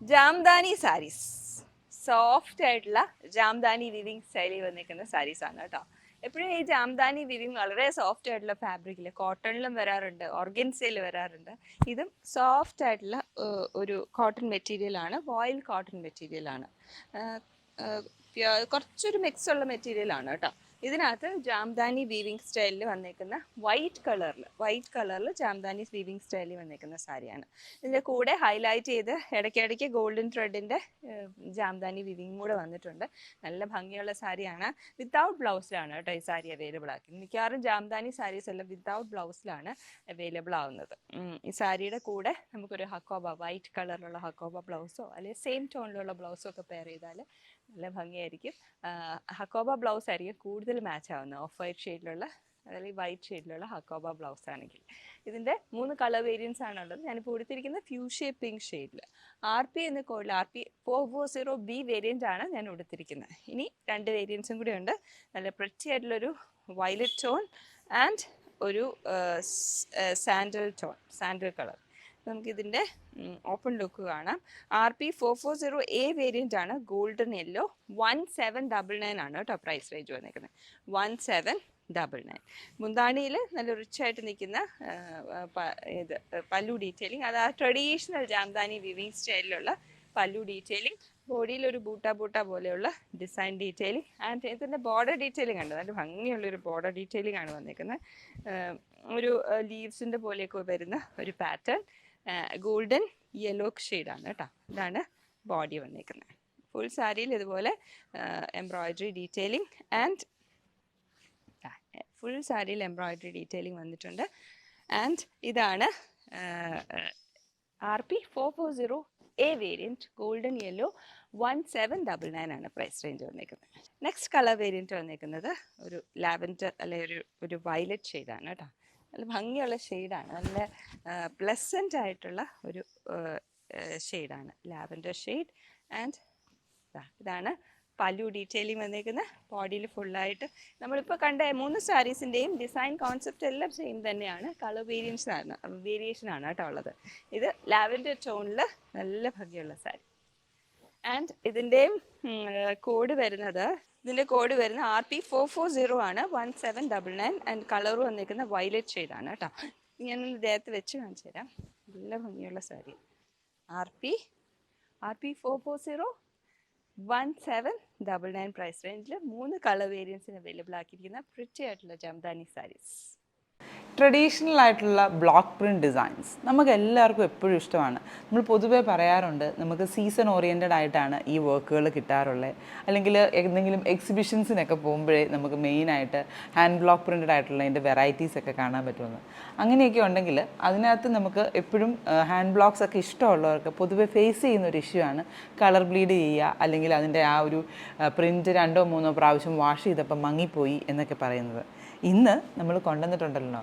Jamdani saris, soft ആയിട്ടുള്ള Jamdani weaving സ്റ്റൈലിൽ വന്നിരിക്കുന്ന സാരീസ് ആണ് കേട്ടോ. എപ്പോഴും ഈ ജാംദാനി വിവിങ് വളരെ സോഫ്റ്റ് ആയിട്ടുള്ള ഫാബ്രിക്കിൽ, കോട്ടണിലും വരാറുണ്ട്, ഓർഗൻസയിൽ വരാറുണ്ട്. ഇതും സോഫ്റ്റ് ആയിട്ടുള്ള ഒരു കോട്ടൺ മെറ്റീരിയൽ ആണ്, വോയിൽ കോട്ടൺ മെറ്റീരിയൽ ആണ്. കുറച്ചൊരു മിക്സ് ഉള്ള മെറ്റീരിയൽ ആണ് കേട്ടോ. ഇതിനകത്ത് ജാംദാനി വീവിങ് സ്റ്റൈലിൽ വന്നേക്കുന്ന വൈറ്റ് കളറിൽ ജാംദാനി വീവിങ് സ്റ്റൈലിൽ വന്നേക്കുന്ന സാരിയാണ്. ഇതിൻ്റെ കൂടെ ഹൈലൈറ്റ് ചെയ്ത് ഇടയ്ക്കിടയ്ക്ക് ഗോൾഡൻ ത്രെഡിൻ്റെ ജാംദാനി വീവിങ് കൂടെ വന്നിട്ടുണ്ട്. നല്ല ഭംഗിയുള്ള സാരിയാണ്. വിത്തൗട്ട് ബ്ലൗസിലാണ് കേട്ടോ ഈ സാരി അവൈലബിൾ ആക്കി. മിക്കവാറും ജാംദാനി സാരീസ് എല്ലാം വിത്തൗട്ട് ബ്ലൗസിലാണ് അവൈലബിൾ ആവുന്നത്. ഈ സാരിയുടെ കൂടെ നമുക്കൊരു ഹക്കോബ, വൈറ്റ് കളറിലുള്ള ഹക്കോബ ബ്ലൗസോ അല്ലെങ്കിൽ സെയിം ടോണിലുള്ള ബ്ലൗസോ ഒക്കെ പെയർ ചെയ്താൽ നല്ല ഭംഗിയായിരിക്കും. ഹക്കോബ ബ്ലൗസ് ആയിരിക്കും കൂടുതൽ മാച്ച് ആവുന്നത്. ഓഫ് വൈറ്റ് ഷെയ്ഡിലുള്ള അല്ലെങ്കിൽ വൈറ്റ് ഷെയ്ഡിലുള്ള ഹക്കോബ ബ്ലൗസ് ആണെങ്കിൽ. ഇതിൻ്റെ 3 കളർ വേരിയൻസ് ആണുള്ളത്. ഞാനിപ്പോൾ കൊടുത്തിരിക്കുന്ന ഫ്യൂഷ്യ പിങ്ക് ഷെയ്ഡിൽ RP എന്ന കോഡിൽ RP 440B വേരിയൻ്റ് ആണ് ഞാൻ കൊടുത്തിരിക്കുന്നത്. ഇനി 2 വേരിയൻസും കൂടി ഉണ്ട്. നല്ല പ്രിറ്റി ആയിട്ടുള്ളൊരു വയലറ്റ് ടോൺ ആൻഡ് ഒരു സാൻഡൽ കളർ. നമുക്കിതിൻ്റെ ഓപ്പൺ ലുക്ക് കാണാം. RP 440A വേരിയൻ്റ് ആണ്, ഗോൾഡൻ യെല്ലോ. 1799 ആണ് കേട്ടോ പ്രൈസ് റേഞ്ച് വന്നിരിക്കുന്നത്. 1799. മുന്താണിയിൽ നല്ല റിച്ചായിട്ട് നിൽക്കുന്ന ഇത് പല്ലു ഡീറ്റെയിലിംഗ്, അത് ആ ട്രഡീഷണൽ ജാംദാനി വിവിങ് സ്റ്റൈലിലുള്ള പല്ലു ഡീറ്റെയിലിംഗ്. ബോഡിയിൽ ഒരു ബൂട്ട പോലെയുള്ള ഡിസൈൻ ഡീറ്റെയിലിംഗ് ആൻഡ് ഇതിൻ്റെ ബോർഡർ ഡീറ്റെയിലിംഗ് ഉണ്ട്. നല്ല ഭംഗിയുള്ളൊരു ബോർഡർ ഡീറ്റെയിലിംഗ് ആണ് വന്നിരിക്കുന്നത്. ഒരു ലീവ്സിൻ്റെ പോലെയൊക്കെ വരുന്ന ഒരു പാറ്റേൺ. ഗോൾഡൻ യെല്ലോ ഷെയ്ഡാണ് കേട്ടോ. ഇതാണ് ബോഡി വന്നിരിക്കുന്നത്. ഫുൾ സാരിയിൽ ഇതുപോലെ എംബ്രോയിഡറി ഡീറ്റെയിലിംഗ് ആൻഡ് ഫുൾ സാരിയിൽ എംബ്രോയിഡറി ഡീറ്റെയിലിംഗ് വന്നിട്ടുണ്ട്. ആൻഡ് ഇതാണ് RP 440A variant, golden yellow. 1799 ആണ് പ്രൈസ് റേഞ്ച് വന്നിരിക്കുന്നത്. നെക്സ്റ്റ് കളർ വേരിയൻറ്റ് വന്നിരിക്കുന്നത് ഒരു ലാവൻഡർ അല്ലെങ്കിൽ ഒരു വയലറ്റ് ഷെയ്ഡാണ് കേട്ടോ. നല്ല ഭംഗിയുള്ള ഷെയ്ഡാണ്, നല്ല പ്ലസൻ്റ് ആയിട്ടുള്ള ഒരു ഷെയ്ഡാണ്, ലാവൻഡർ ഷെയ്ഡ്. ആൻഡ് ഇതാണ് പല്ലു ഡീറ്റെയിലിംഗ് വന്നിരിക്കുന്നത്. ബോഡിയിൽ ഫുള്ളായിട്ട് നമ്മളിപ്പോൾ കണ്ട 3 സാരീസിൻ്റെയും ഡിസൈൻ കോൺസെപ്റ്റ് എല്ലാം സെയിം തന്നെയാണ്. കളർ വേരിയേഷനാണ് കേട്ടോ ഉള്ളത്. ഇത് ലാവൻഡർ ടോണിൽ നല്ല ഭംഗിയുള്ള സാരി. ആൻഡ് ഇതിൻ്റെയും കോഡ് വരുന്നത് RP 440 ആണ്. 1799 ആൻഡ് കളർ വന്നിരിക്കുന്ന വയലറ്റ് ഷെയ്ഡാണ് കേട്ടോ. ഞാനൊന്ന് ദേഹത്ത് വെച്ച് കാണിച്ചു തരാം. നല്ല ഭംഗിയുള്ള സാരി. RP 440 1799 പ്രൈസ് റേഞ്ചിൽ 3 കളർ വേരിയൻസിന് അവൈലബിൾ ആക്കിയിരിക്കുന്ന പ്രിറ്റി ആയിട്ടുള്ള ജാംദാനി സാരീസ്. ട്രഡീഷണൽ ആയിട്ടുള്ള ബ്ലോക്ക് പ്രിൻറ്റ് ഡിസൈൻസ് നമുക്ക് എല്ലാവർക്കും എപ്പോഴും ഇഷ്ടമാണ്. നമ്മൾ പൊതുവേ പറയാറുണ്ട്, നമുക്ക് സീസൺ ഓറിയൻറ്റഡ് ആയിട്ടാണ് ഈ വർക്കുകൾ കിട്ടാറുള്ളത്. അല്ലെങ്കിൽ എന്തെങ്കിലും എക്സിബിഷൻസിനൊക്കെ പോകുമ്പോഴേ നമുക്ക് മെയിനായിട്ട് ഹാൻഡ് ബ്ലോക്ക് പ്രിൻറ്റഡ് ആയിട്ടുള്ള അതിൻ്റെ വെറൈറ്റീസ് ഒക്കെ കാണാൻ പറ്റുമെന്ന്. അങ്ങനെയൊക്കെ ഉണ്ടെങ്കിൽ അതിനകത്ത് നമുക്ക് എപ്പോഴും ഹാൻഡ് ബ്ലോക്സ് ഒക്കെ ഇഷ്ടമുള്ളവർക്ക് പൊതുവെ ഫേസ് ചെയ്യുന്ന ഒരു ഇഷ്യൂ ആണ് കളർ ബ്ലീഡ് ചെയ്യുക, അല്ലെങ്കിൽ അതിൻ്റെ ആ ഒരു പ്രിൻറ്റ് 2 or 3 പ്രാവശ്യം വാഷ് ചെയ്തപ്പോൾ മങ്ങിപ്പോയി എന്നൊക്കെ പറയുന്നത്. ഇന്ന് നമ്മൾ കൊണ്ടുവന്നിട്ടുണ്ടല്ലോ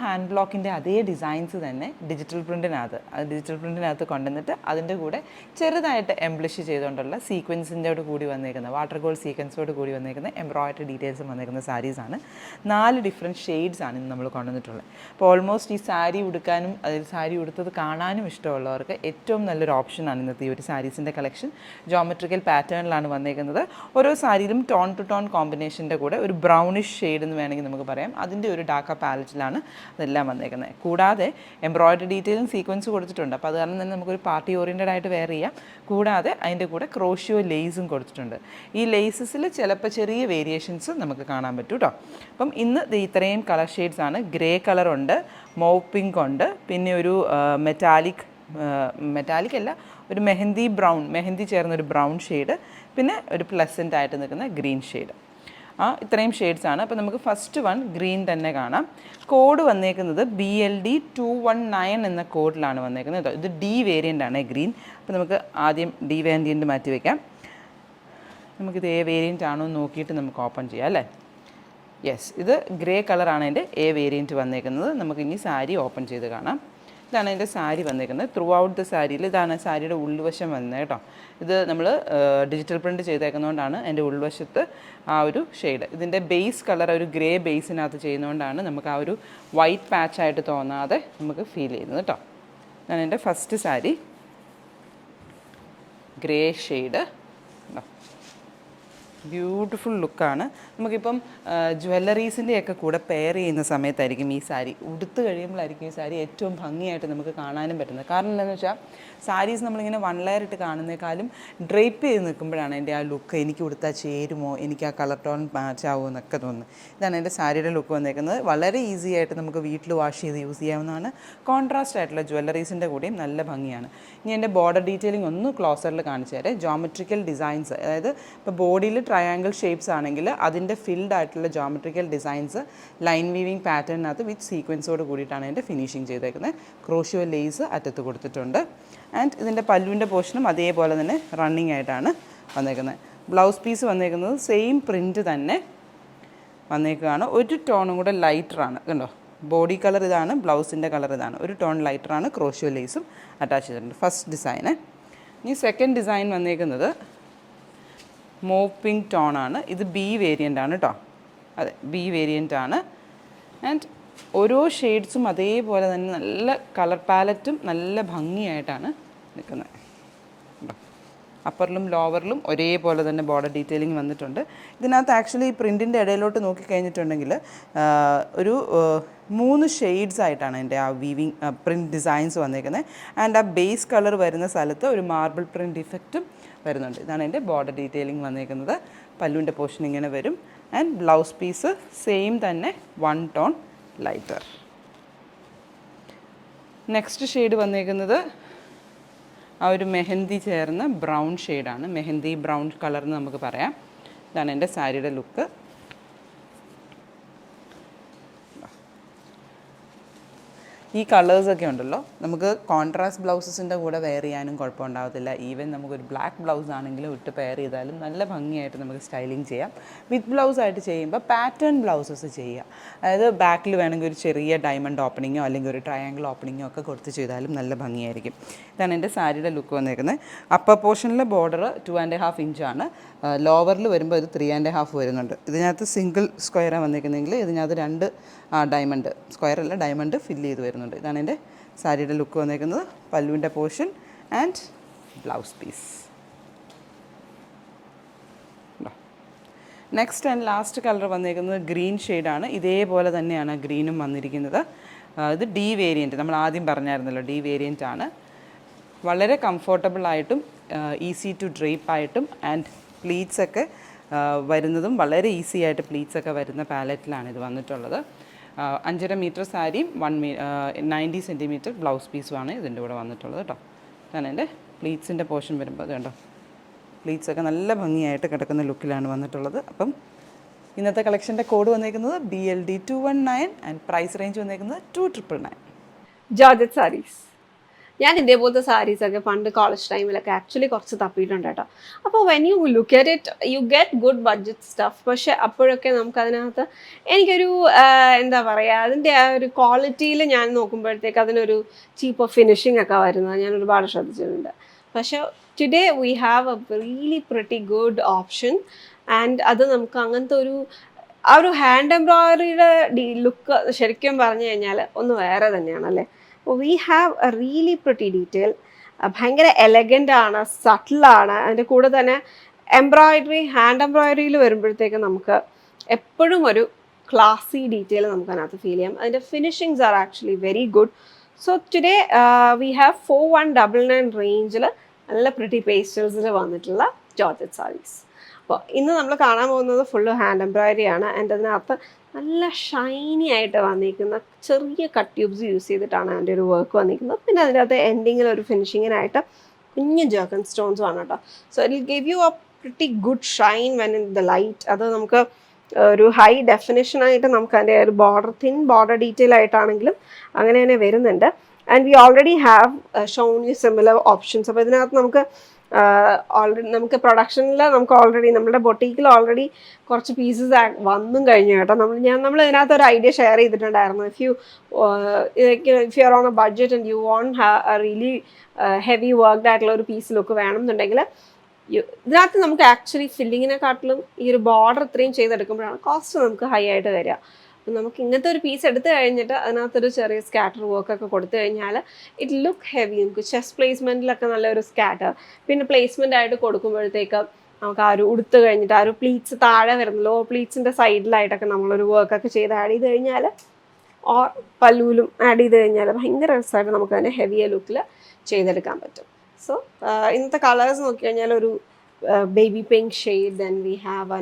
ഹാൻഡ് ബ്ലോക്കിൻ്റെ അതേ ഡിസൈൻസ് തന്നെ ഡിജിറ്റൽ പ്രിൻറ്റിനകത്ത് കൊണ്ടുവന്നിട്ട് അതിൻ്റെ കൂടെ ചെറുതായിട്ട് എംബ്ലിഷ് ചെയ്തുകൊണ്ടുള്ള സീക്വൻസിൻ്റെയോട് കൂടി വന്നേക്കുന്ന വാട്ടർ ഗോൾഡ് സീക്വൻസോട് കൂടി വന്നേക്കുന്ന എംബ്രോയിഡറി ഡീറ്റെയിൽസും വന്നേക്കുന്ന സാരീസാണ്. 4 ഡിഫറെൻറ്റ് ഷെയ്ഡ്സാണ് ഇന്ന് നമ്മൾ കൊണ്ടുവന്നിട്ടുള്ളത്. അപ്പോൾ ഓൾമോസ്റ്റ് ഈ സാരി ഉടുക്കാനും അതിൽ സാരി ഉടുത്തത് കാണാനും ഇഷ്ടമുള്ളവർക്ക് ഏറ്റവും നല്ലൊരു ഓപ്ഷനാണ് ഇന്നത്തെ ഈ ഒരു സാരീസിൻ്റെ കളക്ഷൻ. ജോമെട്രിക്കൽ പാറ്റേണിലാണ് വന്നേക്കുന്നത്. ഓരോ സാരിയിലും ടോൺ ടു ടോൺ കോമ്പിനേഷൻ്റെ കൂടെ ഒരു ബ്രൗണിഷ് ഷെയ്ഡ് എന്ന് വേണമെങ്കിൽ നമുക്ക് പറയാം. അതിൻ്റെ ഒരു ഡാർക്കർ പാലറ്റിലാണ് അതെല്ലാം വന്നേക്കുന്നത്. കൂടാതെ എംബ്രോയിഡറി ഡീറ്റെയിലും സീക്വൻസ് കൊടുത്തിട്ടുണ്ട്. അപ്പോൾ അത് കാരണം തന്നെ നമുക്കൊരു പാർട്ടി ഓറിയൻറ്റഡ് ആയിട്ട് വെയർ ചെയ്യാം. കൂടാതെ അതിൻ്റെ കൂടെ ക്രോഷ്യോ ലേസും കൊടുത്തിട്ടുണ്ട്. ഈ ലേസസിൽ ചിലപ്പോൾ ചെറിയ വേരിയേഷൻസ് നമുക്ക് കാണാൻ പറ്റും കേട്ടോ. അപ്പം ഇന്ന് ഇത്രയും കളർ ഷെയ്ഡ്സ് ആണ്. ഗ്രേ കളറുണ്ട്, മൗവ് പിങ്ക് ഉണ്ട്, പിന്നെ ഒരു മെറ്റാലിക് അല്ല, ഒരു മെഹന്തി ചേർന്നൊരു ബ്രൗൺ ഷെയ്ഡ്, പിന്നെ ഒരു പ്ലസൻ്റ് ആയിട്ട് നിൽക്കുന്ന ഗ്രീൻ ഷെയ്ഡ്. ഇത്രയും ഷെയ്ഡ്സാണ്. അപ്പോൾ നമുക്ക് ഫസ്റ്റ് വൺ ഗ്രീൻ തന്നെ കാണാം. കോഡ് വന്നേക്കുന്നത് BLD 219 എന്ന കോഡിലാണ് വന്നേക്കുന്നത്. ഇത് D വേരിയൻ്റ് ആണ് ഗ്രീൻ. അപ്പോൾ നമുക്ക് ആദ്യം D വേരിയൻ്റ് മാറ്റി വയ്ക്കാം. നമുക്കിത് A വേരിയൻ്റ് ആണോ എന്ന് നോക്കിയിട്ട് നമുക്ക് ഓപ്പൺ ചെയ്യാം അല്ലേ. യെസ്, ഇത് ഗ്രേ കളറാണ് എൻ്റെ A വേരിയൻറ്റ് വന്നേക്കുന്നത്. നമുക്കിനി സാരി ഓപ്പൺ ചെയ്ത് കാണാം. ഇതാണ് എൻ്റെ സാരി വന്നേക്കുന്നത്. ത്രൂ ഔട്ട് ദ സാരിയിൽ ഇതാണ് സാരിയുടെ ഉൾവശം വന്നത് കേട്ടോ. ഇത് നമ്മൾ ഡിജിറ്റൽ പ്രിൻറ്റ് ചെയ്തേക്കുന്നതുകൊണ്ടാണ് എൻ്റെ ഉൾവശത്ത് ആ ഒരു ഷെയ്ഡ്. ഇതിൻ്റെ ബേസ് കളർ ഒരു ഗ്രേ ബേസിനകത്ത് ചെയ്യുന്നതുകൊണ്ടാണ് നമുക്ക് ആ ഒരു വൈറ്റ് പാച്ചായിട്ട് തോന്നാതെ നമുക്ക് ഫീൽ ചെയ്യുന്നത് കേട്ടോ. ഇതാണ് എൻ്റെ first sari. Grey shade. Beautiful ലുക്കാണ്. നമുക്കിപ്പം ജ്വല്ലറീസിൻ്റെയൊക്കെ കൂടെ പെയർ ചെയ്യുന്ന സമയത്തായിരിക്കും ഈ സാരി ഉടുത്ത് കഴിയുമ്പോഴായിരിക്കും ഈ സാരി ഏറ്റവും ഭംഗിയായിട്ട് നമുക്ക് കാണാനും പറ്റുന്നത്. കാരണം എന്താണെന്ന് വെച്ചാൽ സാരീസ് നമ്മളിങ്ങനെ വൺ ലെയർ ഇട്ട് കാണുന്നേക്കാളും ഡ്രേപ്പ് ചെയ്ത് നിൽക്കുമ്പോഴാണ് എൻ്റെ ആ ലുക്ക് എനിക്ക് ഉടുത്താൽ ചേരുമോ, എനിക്ക് ആ കളർ ടോൺ മാച്ച് ആവുമോ എന്നൊക്കെ തോന്നുന്നത്. ഇതാണ് എൻ്റെ സാരിയുടെ ലുക്ക് വന്നേക്കുന്നത്. വളരെ ഈസി ആയിട്ട് നമുക്ക് വീട്ടിൽ വാഷ് ചെയ്ത് യൂസ് ചെയ്യാവുന്നതാണ്. കോൺട്രാസ്റ്റ് ആയിട്ടുള്ള ജ്വല്ലറീസിൻ്റെ കൂടെയും നല്ല ഭംഗിയാണ്. ഇനി എൻ്റെ ബോർഡർ ഡീറ്റെയിലിംഗ് ഒന്ന് ക്ലോസറിൽ കാണിച്ചു തരാം. ജോമെട്രിക്കൽ ഡിസൈൻസ്, അതായത് ഇപ്പോൾ ബോഡിയിൽ ട്രയാങ്കിൾ ഷേപ്സ് ആണെങ്കിൽ അതിൻ്റെ ഫിൽഡ് ആയിട്ടുള്ള ജോമെട്രിക്കൽ ഡിസൈൻസ് ലൈൻ വീവിങ് പാറ്റേണിനകത്ത് വിത്ത് സീക്വൻസോട് കൂടിയിട്ടാണ് എൻ്റെ ഫിനിഷിങ് ചെയ്തേക്കുന്നത്. ക്രോഷ്യോ ലേസ് അറ്റത്ത് കൊടുത്തിട്ടുണ്ട്. ആൻഡ് ഇതിൻ്റെ പല്ലുവിൻ്റെ പോർഷനും അതേപോലെ തന്നെ റണ്ണിങ് ആയിട്ടാണ് വന്നേക്കുന്നത്. ബ്ലൗസ് പീസ് വന്നേക്കുന്നത് സെയിം പ്രിൻറ്റ് തന്നെ വന്നേക്കുകയാണ്. ഒരു ടോണും കൂടെ ലൈറ്ററാണ്. കണ്ടോ, ബോഡി കളർ ഇതാണ്, ബ്ലൗസിൻ്റെ കളർ ഇതാണ്. ഒരു ടോൺ ലൈറ്ററാണ്. ക്രോഷ്യോ ലേസും അറ്റാച്ച് ചെയ്തിട്ടുണ്ട്. ഫസ്റ്റ് ഡിസൈന്. ഇനി സെക്കൻഡ് ഡിസൈൻ വന്നേക്കുന്നത് മോവ് പിങ്ക് ടോണാണ്. ഇത് ബി വേരിയൻ്റ് ആണ് കേട്ടോ. അതെ, ബി വേരിയൻ്റ് ആണ്. ആൻഡ് ഓരോ ഷെയ്ഡ്സും അതേപോലെ തന്നെ നല്ല കളർ പാലറ്റും നല്ല ഭംഗിയായിട്ടാണ് നിൽക്കുന്നത്. അപ്പറിലും ലോവറിലും ഒരേപോലെ തന്നെ ബോർഡർ ഡീറ്റെയിലിംഗ് വന്നിട്ടുണ്ട്. ഇതിനകത്ത് ആക്ച്വലി ഈ പ്രിൻറ്റിൻ്റെ ഇടയിലോട്ട് നോക്കിക്കഴിഞ്ഞിട്ടുണ്ടെങ്കിൽ ഒരു 3 ഷെയ്ഡ്സ് ആയിട്ടാണ് എൻ്റെ ആ വീവിങ് പ്രിൻറ്റ് ഡിസൈൻസ് വന്നേക്കുന്നത്. ആൻഡ് ആ ബേസ് കളർ വരുന്ന സ്ഥലത്ത് ഒരു മാർബിൾ പ്രിൻറ്റ് ഇഫക്റ്റും വരുന്നുണ്ട്. ഇതാണ് എൻ്റെ ബോർഡർ ഡീറ്റെയിലിംഗ് വന്നേക്കുന്നത്. പല്ലുവിൻ്റെ പോർഷൻ ഇങ്ങനെ വരും. ആൻഡ് ബ്ലൗസ് പീസ് സെയിം തന്നെ 1 ടോൺ ലൈറ്റർ. നെക്സ്റ്റ് ഷെയ്ഡ് വന്നേക്കുന്നത് ആ ഒരു മെഹന്തി ചേർന്ന ബ്രൗൺ ഷെയ്ഡാണ്. മെഹന്തി ബ്രൗൺ കളർ എന്ന് നമുക്ക് പറയാം. ഇതാണ് എൻ്റെ സാരിയുടെ ലുക്ക്. ഈ കളേഴ്സൊക്കെ ഉണ്ടല്ലോ, നമുക്ക് കോൺട്രാസ്റ്റ് ബ്ലൗസസിൻ്റെ കൂടെ വെയർ ചെയ്യാനും കുഴപ്പമുണ്ടാകത്തില്ല. ഈവൻ നമുക്കൊരു ബ്ലാക്ക് ബ്ലൗസ് ആണെങ്കിലും ഇട്ട് പെയർ ചെയ്താലും നല്ല ഭംഗിയായിട്ട് നമുക്ക് സ്റ്റൈലിങ് ചെയ്യാം. വിത്ത് ബ്ലൗസായിട്ട് ചെയ്യുമ്പോൾ പാറ്റേൺ ബ്ലൗസസ് ചെയ്യുക. അതായത് ബാക്കിൽ വേണമെങ്കിൽ ഒരു ചെറിയ ഡയമണ്ട് ഓപ്പണിങ്ങോ അല്ലെങ്കിൽ ഒരു ട്രയാങ്കിൾ ഓപ്പണിങ്ങോ ഒക്കെ കൊടുത്ത് ചെയ്താലും നല്ല ഭംഗിയായിരിക്കും. ഇതാണ് എൻ്റെ സാരിയുടെ ലുക്ക് വന്നേക്കുന്നത്. അപ്പർ പോർഷനിലെ ബോർഡർ 2.5 ഇഞ്ചാണ്. ലോവറിൽ വരുമ്പോൾ ഇത് 3.5 വരുന്നുണ്ട്. ഇതിനകത്ത് സിംഗിൾ സ്ക്വയറാണ് വന്നേക്കുന്നതെങ്കിൽ ഇതിനകത്ത് 2 ഡയമണ്ട്, സ്ക്വയർ അല്ല ഡയമണ്ട് ഫില്ല് ചെയ്ത് വരുന്നുണ്ട്. ഇതാണ് എൻ്റെ സാരിയുടെ ലുക്ക് വന്നേക്കുന്നത്. പല്ലുവിൻ്റെ portion and blouse piece. Next and last colour വന്നേക്കുന്നത് ഗ്രീൻ ഷെയ്ഡാണ്. ഇതേപോലെ തന്നെയാണ് ഗ്രീനും വന്നിരിക്കുന്നത്. ഇത് ഡി വേരിയൻറ്റ്, നമ്മൾ ആദ്യം പറഞ്ഞായിരുന്നല്ലോ, ഡി വേരിയൻ്റ് ആണ്. വളരെ കംഫർട്ടബിളായിട്ടും ഈസി ടു ഡ്രേപ്പ് ആയിട്ടും ആൻഡ് പ്ലീറ്റ്സൊക്കെ വരുന്നതും വളരെ ഈസി ആയിട്ട് പ്ലീറ്റ്സൊക്കെ വരുന്ന പാലറ്റിലാണ് ഇത് വന്നിട്ടുള്ളത്. 5.5 മീറ്റർ സാരിയും 90 സെൻറ്റിമീറ്റർ ബ്ലൗസ് പീസുമാണ് ഇതിൻ്റെ കൂടെ വന്നിട്ടുള്ളത് കേട്ടോ. ഇതാണ് എൻ്റെ പ്ലീറ്റ്സിൻ്റെ പോർഷൻ വരുമ്പോൾ അത് കണ്ടോ, പ്ലീറ്റ്സൊക്കെ നല്ല ഭംഗിയായിട്ട് കിടക്കുന്ന ലുക്കിലാണ് വന്നിട്ടുള്ളത്. അപ്പം ഇന്നത്തെ കളക്ഷൻ്റെ കോഡ് വന്നേക്കുന്നത് BLD 219 ആൻഡ് പ്രൈസ് റേഞ്ച് വന്നേക്കുന്നത് 2999. ജോർജറ്റ് സാരീസ്. ഞാൻ ഇതേപോലത്തെ സാരീസൊക്കെ പണ്ട് കോളേജ് ടൈമിലൊക്കെ ആക്ച്വലി കുറച്ച് തപ്പിയിട്ടുണ്ട് കേട്ടോ. അപ്പോൾ when you look at it you get good budget stuff. പക്ഷേ അപ്പോഴൊക്കെ നമുക്കതിനകത്ത് എനിക്കൊരു എന്താ പറയുക, അതിൻ്റെ ആ ഒരു ക്വാളിറ്റിയിൽ ഞാൻ നോക്കുമ്പോഴത്തേക്ക് അതിനൊരു ചീപ്പ് ഫിനിഷിംഗ് ഒക്കെ വരുന്നത് ഞാൻ ഒരുപാട് ശ്രദ്ധിച്ചിട്ടുണ്ട്. പക്ഷേ today we have A really pretty good option. And അത് നമുക്ക് അങ്ങനത്തെ ആ ഒരു ഹാൻഡ് എംബ്രോയിഡറിയുടെ ലുക്ക് ശരിക്കും പറഞ്ഞു കഴിഞ്ഞാൽ ഒന്ന് വേറെ തന്നെയാണല്ലേ. V have A really pretty detail. ഭയങ്കര എലഗൻ്റ് ആണ്, സട്ടിലാണ്. അതിൻ്റെ കൂടെ തന്നെ എംബ്രോയിഡറി, ഹാൻഡ് എംബ്രോയിഡറിയിൽ വരുമ്പോഴത്തേക്ക് നമുക്ക് എപ്പോഴും ഒരു ക്ലാസി ഡീറ്റെയിൽ നമുക്ക് അതിനകത്ത് ഫീൽ ചെയ്യാം. അതിൻ്റെ finishings are actually very good. So today we have 4199 റേഞ്ചിൽ നല്ല പ്രിറ്റി പേസ്റ്റൽസിൽ വന്നിട്ടുള്ള ജോർജറ്റ് സാരീസ്. അപ്പോൾ ഇന്ന് നമ്മൾ കാണാൻ പോകുന്നത് ഫുള്ള് ഹാൻഡ് എംബ്രോയിഡറി ആണ്. ആൻഡ് അതിനകത്ത് നല്ല ഷൈനി ആയിട്ട് വന്നിരിക്കുന്ന ചെറിയ കട്ട് ട്യൂബ്സ് യൂസ് ചെയ്തിട്ടാണ് അതിൻ്റെ ഒരു വർക്ക് വന്നിരിക്കുന്നത്. പിന്നെ അതിൻ്റെ അകത്ത് എൻഡിങ്ങിൽ ഒരു ഫിനിഷിങ്ങിനായിട്ട് കുഞ്ഞു ജർക്കൻ സ്റ്റോൺസും ആണ് കേട്ടോ. So it will give you A pretty good Shine when in the light. അത് നമുക്ക് ഒരു ഹൈ ഡെഫിനിഷനായിട്ട് നമുക്ക് അതിൻ്റെ ഒരു ബോർഡർ, തിൻ ബോർഡർ ഡീറ്റെയിൽ ആയിട്ടാണെങ്കിലും അങ്ങനെ തന്നെ വരുന്നുണ്ട്. And we already have shown you similar options. അപ്പോൾ ഇതിനകത്ത് നമുക്ക് ഓൾറെഡി നമുക്ക് പ്രൊഡക്ഷനിൽ നമുക്ക് ഓൾറെഡി നമ്മുടെ ബൊട്ടീക്കിൽ ഓൾറെഡി കുറച്ച് പീസസ് വന്നും കഴിഞ്ഞു കേട്ടോ. നമ്മൾ ഇതിനകത്ത് ഒരു ഐഡിയ ഷെയർ ചെയ്തിട്ടുണ്ടായിരുന്നു. If you are on a budget and you want really heavy worked ആയിട്ടുള്ള ഒരു പീസ് ലുക്ക് വേണമെന്നുണ്ടെങ്കിൽ ഇതിനകത്ത് നമുക്ക് ആക്ച്വലി ഫില്ലിങ്ങിനെക്കാട്ടിലും ഈ ഒരു ബോർഡർ ഇത്രയും ചെയ്തെടുക്കുമ്പോഴാണ് കോസ്റ്റ് നമുക്ക് ഹൈ ആയിട്ട് വരിക. നമുക്ക് ഇങ്ങനത്തെ ഒരു പീസ് എടുത്തു കഴിഞ്ഞിട്ട് അതിനകത്തൊരു ചെറിയ സ്കാറ്റർ വർക്കൊക്കെ കൊടുത്തു കഴിഞ്ഞാൽ ഇറ്റ് ലുക്ക് ഹെവി. നമുക്ക് ചെസ്റ്റ് പ്ലേസ്മെൻറ്റിലൊക്കെ നല്ലൊരു സ്കാറ്റർ, പിന്നെ പ്ലേസ്മെൻ്റ് ആയിട്ട് കൊടുക്കുമ്പോഴത്തേക്ക് നമുക്ക് ആ ഒരു ഉടുത്ത് കഴിഞ്ഞിട്ട് ആ ഒരു പ്ലീറ്റ്സ് താഴെ വരുന്ന ലോ പ്ലീറ്റ്സിൻ്റെ സൈഡിലായിട്ടൊക്കെ നമ്മളൊരു വർക്കൊക്കെ ചെയ്ത് ആഡ് ചെയ്ത് കഴിഞ്ഞാൽ, ഓർ പല്ലൂലും ആഡ് ചെയ്ത് കഴിഞ്ഞാൽ ഭയങ്കര രസമായിട്ട് നമുക്ക് തന്നെ ഹെവിയ ലുക്കിൽ ചെയ്തെടുക്കാൻ പറ്റും. സോ ഇന്നത്തെ കളേഴ്സ് നോക്കി കഴിഞ്ഞാൽ ഒരു baby pink shade, then we have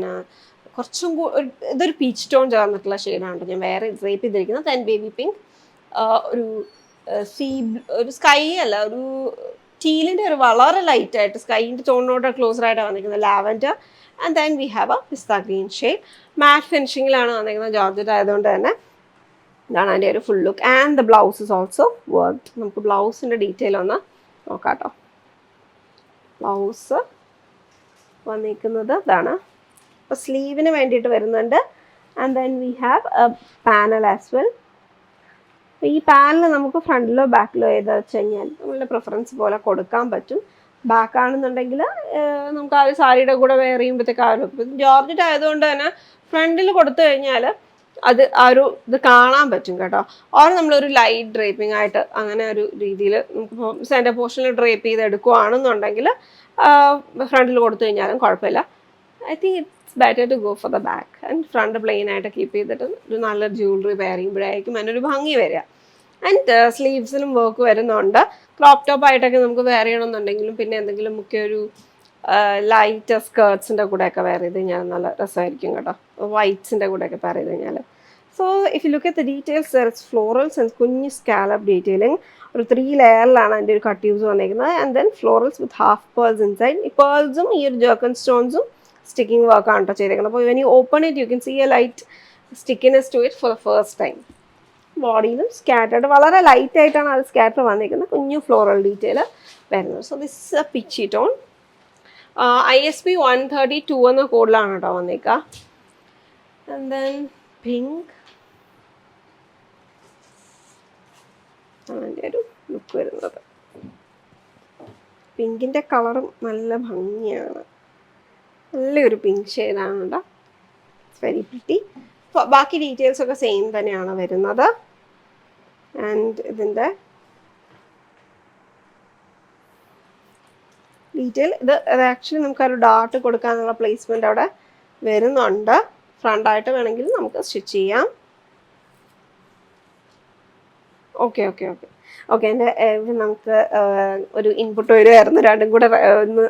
കുറച്ചും ഇതൊരു പീച്ച് ടോൺ ചേർന്നിട്ടുള്ള ഷെയ്ഡാണ് ഞാൻ വേറെ ഡ്രേപ്പ് ചെയ്തിരിക്കുന്നത്. ദെൻ ബേബി പിങ്ക്, ഒരു ഒരു സ്കൈ അല്ല, ഒരു ടീലിൻ്റെ ഒരു വളരെ ലൈറ്റായിട്ട് സ്കൈൻ്റെ ടോണിനോട് ക്ലോസറായിട്ടാണ് വന്നിരിക്കുന്നത് lavender. And then we have a pista green shade. Matte ഫിനിഷിങ്ങിലാണ് വന്നിരിക്കുന്നത്, ജോർജറ്റ് ആയതുകൊണ്ട് തന്നെ ഇതാണ് അതിൻ്റെ ഒരു full look. And the blouse is also worked. നമുക്ക് ബ്ലൗസിൻ്റെ ഡീറ്റെയിൽ ഒന്ന് നോക്കാം കേട്ടോ. ബ്ലൗസ് വന്നിരിക്കുന്നത് ഇതാണ്. അപ്പോൾ സ്ലീവിന് വേണ്ടിയിട്ട് വരുന്നുണ്ട്. And then we have A panel as well. അപ്പോൾ ഈ പാനൽ നമുക്ക് ഫ്രണ്ടിലോ ബാക്കിലോ ഏതാ വെച്ച് കഴിഞ്ഞാൽ നമ്മളുടെ പ്രിഫറൻസ് പോലെ കൊടുക്കാൻ പറ്റും. ബാക്ക് ആണെന്നുണ്ടെങ്കിൽ നമുക്ക് ആ ഒരു സാരിയുടെ കൂടെ വെയർ ചെയ്യുമ്പോഴത്തേക്ക് ആ ഒരു ജോർജറ്റ് ആയതുകൊണ്ട് തന്നെ ഫ്രണ്ടിൽ കൊടുത്തു കഴിഞ്ഞാൽ അത് ആ ഒരു ഇത് കാണാൻ പറ്റും കേട്ടോ. ഓർ നമ്മളൊരു ലൈറ്റ് ഡ്രേപ്പിംഗ് ആയിട്ട് അങ്ങനെ ഒരു രീതിയിൽ നമുക്കിപ്പോൾ സെൻറ്റർ പോർഷനിൽ ഡ്രേപ്പ് ചെയ്ത് എടുക്കുകയാണെന്നുണ്ടെങ്കിൽ ഫ്രണ്ടിൽ കൊടുത്തു കഴിഞ്ഞാലും കുഴപ്പമില്ല. I think it's better to go for the back and front plain ആയിട്ട് കീപ്പ് ചെയ്തിട്ട് ഒരു നല്ല ജ്വല്ലറി വെയർ ചെയ്യുമ്പോഴായിരിക്കും അതിനൊരു ഭംഗി വരിക. ആൻഡ് സ്ലീവ്സിലും വർക്ക് വരുന്നുണ്ട്. ക്രോപ്പ് ടോപ്പ് ആയിട്ടൊക്കെ നമുക്ക് വെയർ ചെയ്യണമെന്നുണ്ടെങ്കിലും പിന്നെ എന്തെങ്കിലും ഒക്കെ ഒരു ലൈറ്റ് സ്കേർട്സിൻ്റെ കൂടെയൊക്കെ വെയർ ചെയ്ത് കഴിഞ്ഞാൽ നല്ല രസമായിരിക്കും കേട്ടോ, വൈറ്റ്സിൻ്റെ കൂടെയൊക്കെ വെയർ ചെയ്ത് കഴിഞ്ഞാൽ. So if you look at the details, there is florals and കുഞ്ഞ് സ്കാലപ്പ് ഡീറ്റെയിലിംഗ്. ഒരു 3 ലെയറിലാണ് അതിൻ്റെ ഒരു കട്ട് യൂസ് വന്നിരിക്കുന്നത്. And then florals with half pearls inside. ഈ പേൾസും ഈ ഒരു ജർക്കൺ സ്റ്റോൺസും സ്റ്റിക്കിംഗ് വർക്കാണ് കേട്ടോ ചെയ്തേക്കുന്നത്. അപ്പോൾ when you open it you can see a light stickiness to it for the first time. ബോഡിയിലും സ്കാറ്റേർഡ് വളരെ ലൈറ്റ് ആയിട്ടാണ് അത് സ്കാറ്റർ വന്നിരിക്കുന്നത്, കുഞ്ഞു ഫ്ലോറൽ ഡീറ്റെയിൽ വരുന്നത്. So this is a peachy tone. ISP 132 എന്ന കോഡിലാണ് കേട്ടോ വന്നേക്കുക. ആൻഡ് ദെൻ പിങ്ക്, അതിൻ്റെ ഒരു ലുക്ക് വരുന്നത്. പിങ്കിൻ്റെ കളറും നല്ല ഭംഗിയാണ്, നല്ലൊരു പിങ്ക് ഷെയ്ഡാണ് കേട്ടോ. It's very pretty. ബാക്കി ഡീറ്റെയിൽസ് ഒക്കെ സെയിം തന്നെയാണ് വരുന്നത്. ആൻഡ് ഇതിൻ്റെ ഡീറ്റെയിൽ ഇത് ആക്ച്വലി നമുക്കൊരു ഡാർട്ട് കൊടുക്കാനുള്ള പ്ലേസ്മെൻറ്റ് അവിടെ വരുന്നുണ്ട്. ഫ്രണ്ടായിട്ട് വേണമെങ്കിൽ നമുക്ക് സ്റ്റിച്ച് ചെയ്യാം. ഓക്കെ ഓക്കെ ഓക്കെ ഓക്കെ എൻ്റെ നമുക്ക് ഒരു ഇൻപുട്ട് വരുമായിരുന്നു, രണ്ടും കൂടെ ഒന്ന്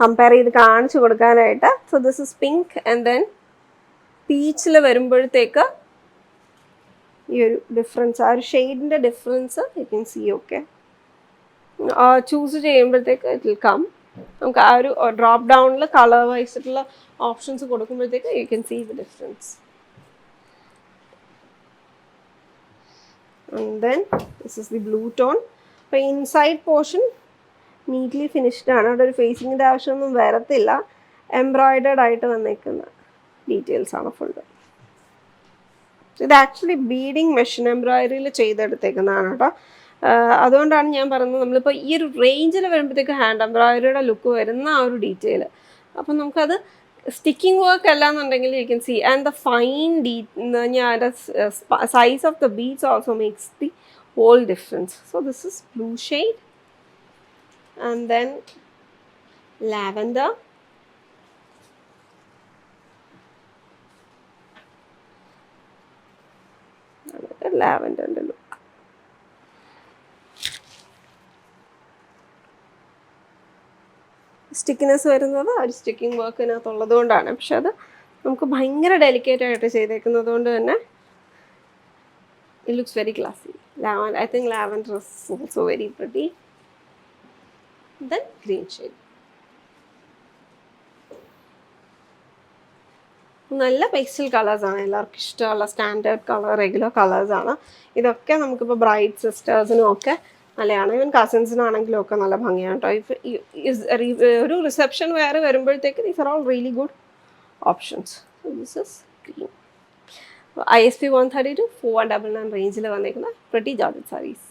കമ്പയർ ചെയ്ത് കാണിച്ചു കൊടുക്കാനായിട്ട്. So this is pink and then പീച്ചിൽ വരുമ്പോഴത്തേക്ക് ഈ ഒരു ഡിഫറൻസ്, ആ ഒരു ഷെയ്ഡിൻ്റെ difference you can see. Okay, choose ചെയ്യുമ്പോഴത്തേക്ക് ഇറ്റ് വിൽ കം. നമുക്ക് ആ ഒരു ഡ്രോപ്പ് ഡൗണിൽ കളർ വൈസിട്ടുള്ള ഓപ്ഷൻസ് കൊടുക്കുമ്പോഴത്തേക്ക് you can see the difference. And then this is the blue tone. അപ്പോൾ ഇൻസൈഡ് പോർഷൻ നീറ്റ്ലി ഫിനിഷ്ഡ് ആണ്, അവിടെ ഒരു ഫേസിങ്ങിൻ്റെ ആവശ്യമൊന്നും വരത്തില്ല. എംബ്രോയിഡേഡ് ആയിട്ട് വന്നേക്കുന്ന ഡീറ്റെയിൽസ് ആണ് ഫുള്ള്. ഇത് ആക്ച്വലി ബീഡിങ് മെഷീൻ എംബ്രോയിഡറിയിൽ ചെയ്തെടുത്തേക്കുന്നതാണ് കേട്ടോ. അതുകൊണ്ടാണ് ഞാൻ പറയുന്നത് നമ്മളിപ്പോൾ ഈ ഒരു റേഞ്ചിൽ വരുമ്പോഴത്തേക്ക് ഹാൻഡ് എംബ്രോയിഡറിയുടെ ലുക്ക് വരുന്ന ആ ഒരു ഡീറ്റെയിൽ. അപ്പം നമുക്കത് സ്റ്റിക്കിംഗ് വർക്ക് അല്ല എന്നുണ്ടെങ്കിൽ you can see. And the fine ഞാൻ size of the beads also makes the whole difference. So this is blue shade and then lavender. ലാവൻഡറിൻ്റെ ലുക്ക്. സ്റ്റിക്കിനെസ് വരുന്നത് ആ ഒരു സ്റ്റിക്കിംഗ് വർക്കിനകത്തുള്ളത് കൊണ്ടാണ്. പക്ഷെ അത് നമുക്ക് ഭയങ്കര ഡെലിക്കേറ്റ് ആയിട്ട് ചെയ്തേക്കുന്നത് കൊണ്ട് തന്നെ it looks very ക്ലാസി. I think lavender is also very pretty. Then green shade. നല്ല പേസ്റ്റൽ കളേഴ്സാണ്, എല്ലാവർക്കും ഇഷ്ടമുള്ള സ്റ്റാൻഡേർഡ് കളർ, റെഗുലർ കളേഴ്സാണ്. ഇതൊക്കെ നമുക്കിപ്പോൾ ബ്രൈഡ് സിസ്റ്റേഴ്സിനും ഒക്കെ നല്ലതാണ്. ഈവൻ കസിൻസിനാണെങ്കിലും ഒക്കെ നല്ല ഭംഗിയാണ് കേട്ടോ. ഒരു റിസപ്ഷൻ വെയർ വരുമ്പോഴത്തേക്ക് these are all really good options. This is green. ISP 132 4199 റേഞ്ചിൽ വന്നേക്കുന്ന പ്രിറ്റി ജോർജറ്റ് സാരീസ്.